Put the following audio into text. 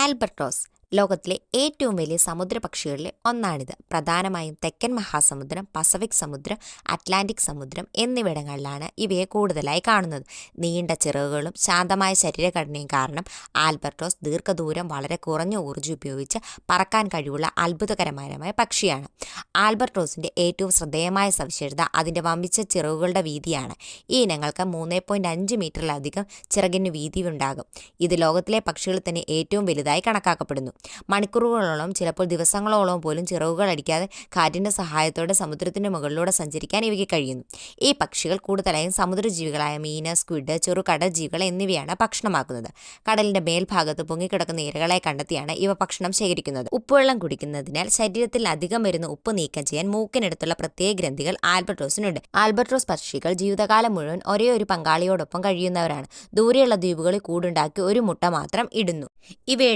Albatross ലോകത്തിലെ ഏറ്റവും വലിയ സമുദ്രപക്ഷികളിലെ ഒന്നാണിത്. പ്രധാനമായും തെക്കൻ മഹാസമുദ്രം, പസഫിക് സമുദ്രം, അറ്റ്ലാന്റിക് സമുദ്രം എന്നിവിടങ്ങളിലാണ് ഇവയെ കൂടുതലായി കാണുന്നത്. നീണ്ട ചിറകുകളും ശാന്തമായ ശരീരഘടനയും കാരണം ആൽബട്രോസ് ദീർഘദൂരം വളരെ കുറഞ്ഞ ഊർജ്ജം ഉപയോഗിച്ച് പറക്കാൻ കഴിവുള്ള അത്ഭുതകരമായ പക്ഷിയാണ്. ആൽബട്രോസിന്റെ ഏറ്റവും ശ്രദ്ധേയമായ സവിശേഷത അതിന്റെ വമ്പിച്ച ചിറകുകളുടെ വീതിയാണ്. ഈ ഇനങ്ങൾക്ക് 3.5 മീറ്ററിലധികം ചിറകിന് വീതിയുണ്ടാകും. ഇത് ലോകത്തിലെ പക്ഷികളിൽ തന്നെ ഏറ്റവും വലുതായി കണക്കാക്കപ്പെടുന്നു. മണിക്കൂറുകളോളം, ചിലപ്പോൾ ദിവസങ്ങളോളം പോലും ചിറകുകൾ അടിക്കാതെ കാറ്റിന്റെ സഹായത്തോടെ സമുദ്രത്തിന്റെ മുകളിലൂടെ സഞ്ചരിക്കാൻ ഇവയ്ക്ക് കഴിയുന്നു. ഈ പക്ഷികൾ കൂടുതലായും സമുദ്രജീവികളായ മീന്, സ്ക്വിഡ്, ചെറുകടൽ ജീവികൾ എന്നിവയാണ് ഭക്ഷണമാക്കുന്നത്. കടലിന്റെ മേൽഭാഗത്ത് പൊങ്ങിക്കിടക്കുന്ന ഇരകളെ കണ്ടെത്തിയാണ് ഇവ ഭക്ഷണം ശേഖരിക്കുന്നത്. ഉപ്പുവെള്ളം കുടിക്കുന്നതിനാൽ ശരീരത്തിൽ അധികം വരുന്ന ഉപ്പ് നീക്കം ചെയ്യാൻ മൂക്കിനടുത്തുള്ള പ്രത്യേക ഗ്രന്ഥികൾ ആൽബട്രോസിനുണ്ട്. ആൽബട്രോസ് പക്ഷികൾ ജീവിതകാലം മുഴുവൻ ഒരേ ഒരു പങ്കാളിയോടൊപ്പം കഴിയുന്നവരാണ്. ദൂരെയുള്ള ദ്വീപുകളിൽ കൂടുണ്ടാക്കി ഒരു മുട്ട മാത്രം ഇടുന്നു. ഇവയുടെ